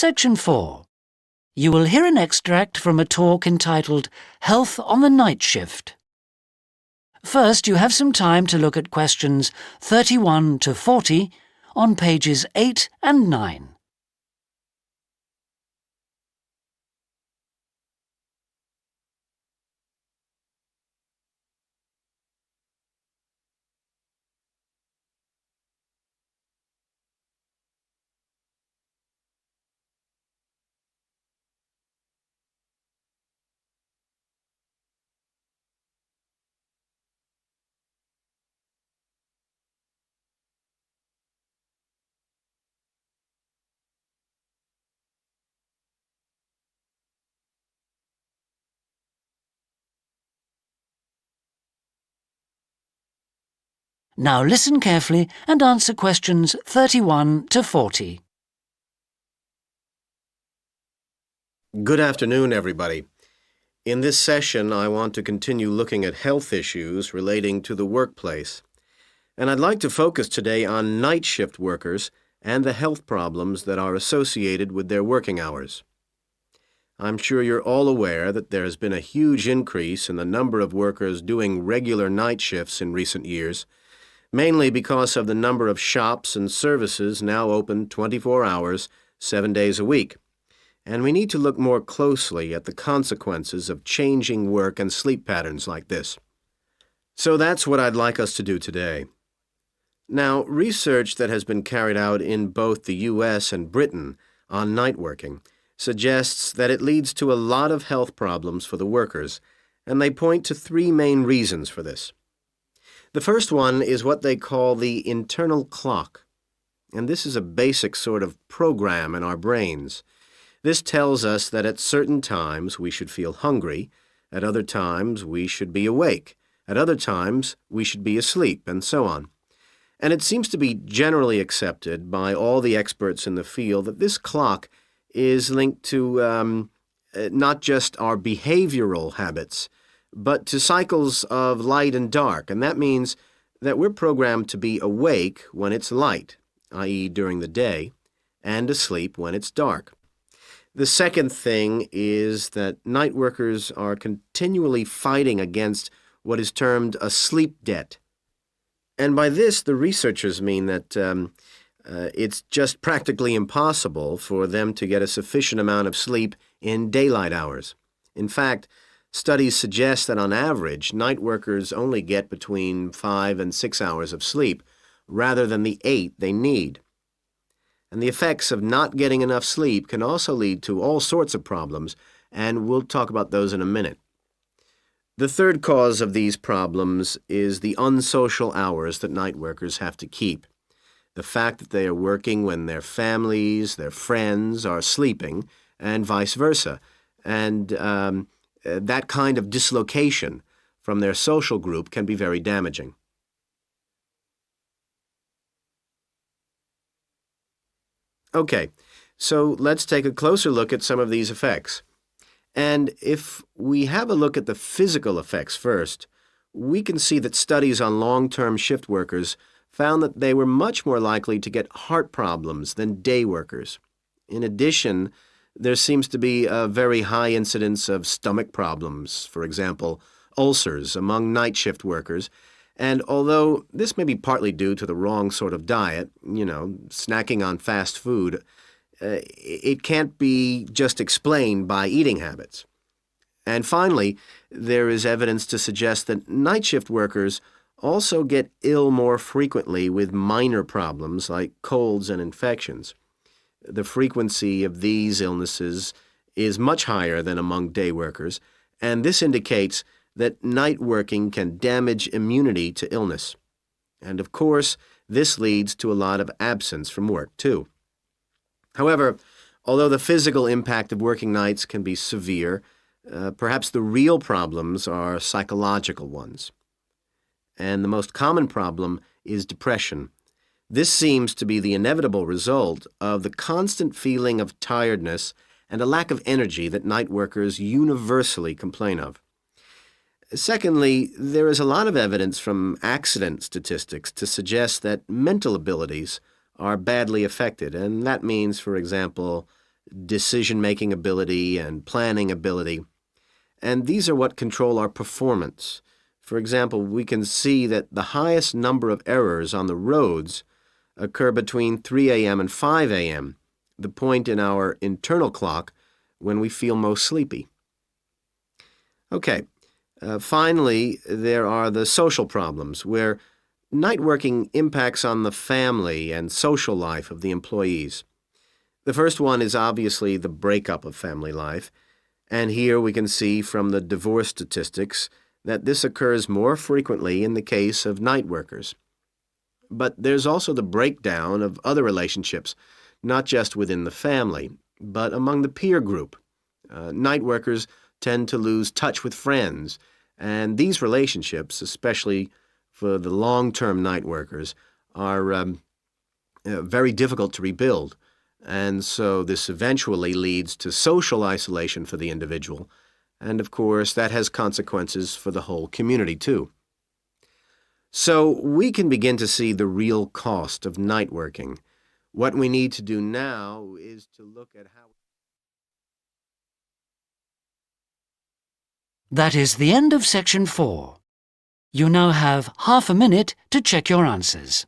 Section 4. You will hear an extract from a talk entitled Health on the Night Shift. First, you have some time to look at questions 31 to 40 on pages 8 and 9. Now listen carefully and answer questions 31 to 40. Good afternoon, everybody. In this session, I want to continue looking at health issues relating to the workplace. And I'd like to focus today on night shift workers and the health problems that are associated with their working hours. I'm sure you're all aware that there has been a huge increase in the number of workers doing regular night shifts in recent years, mainly because of the number of shops and services now open 24 hours, 7 days a week. And we need to look more closely at the consequences of changing work and sleep patterns like this. So that's what I'd like us to do today. Now, research that has been carried out in both the U.S. and Britain on night working suggests that it leads to a lot of health problems for the workers, and they point to three main reasons for this. The first one is what they call the internal clock, and this is a basic sort of program in our brains. This tells us that at certain times we should feel hungry, at other times we should be awake, at other times we should be asleep, and so on. And it seems to be generally accepted by all the experts in the field that this clock is linked to not just our behavioral habits, but to cycles of light and dark, and that means that we're programmed to be awake when it's light, i.e. during the day, and asleep when it's dark. The second thing is that night workers are continually fighting against what is termed a sleep debt. And by this, the researchers mean that it's just practically impossible for them to get a sufficient amount of sleep in daylight hours. In fact, studies suggest that on average, night workers only get between 5 and 6 hours of sleep, rather than the 8 they need. And the effects of not getting enough sleep can also lead to all sorts of problems, and we'll talk about those in a minute. The third cause of these problems is the unsocial hours that night workers have to keep. The fact that they are working when their families, their friends are sleeping, and vice versa. And that kind of dislocation from their social group can be very damaging. Okay, so let's take a closer look at some of these effects. And if we have a look at the physical effects first, we can see that studies on long-term shift workers found that they were much more likely to get heart problems than day workers. In addition, there seems to be a very high incidence of stomach problems, for example, ulcers among night shift workers, and although this may be partly due to the wrong sort of diet, snacking on fast food, it can't be just explained by eating habits. And finally, there is evidence to suggest that night shift workers also get ill more frequently with minor problems like colds and infections. The frequency of these illnesses is much higher than among day workers, and this indicates that night working can damage immunity to illness. And of course, this leads to a lot of absence from work, too. However, although the physical impact of working nights can be severe, perhaps the real problems are psychological ones. And the most common problem is depression. This seems to be the inevitable result of the constant feeling of tiredness and a lack of energy that night workers universally complain of. Secondly, there is a lot of evidence from accident statistics to suggest that mental abilities are badly affected, and that means, for example, decision-making ability and planning ability. And these are what control our performance. For example, we can see that the highest number of errors on the roads occur between 3 a.m. and 5 a.m., the point in our internal clock when we feel most sleepy. Okay, finally, there are the social problems, where night working impacts on the family and social life of the employees. The first one is obviously the breakup of family life, and here we can see from the divorce statistics that this occurs more frequently in the case of night workers. But there's also the breakdown of other relationships, not just within the family, but among the peer group. Night workers tend to lose touch with friends, and these relationships, especially for the long-term night workers, are very difficult to rebuild. And so this eventually leads to social isolation for the individual, and of course that has consequences for the whole community too. So we can begin to see the real cost of night working. What we need to do now is to look at how... That is the end of section 4. You now have half a minute to check your answers.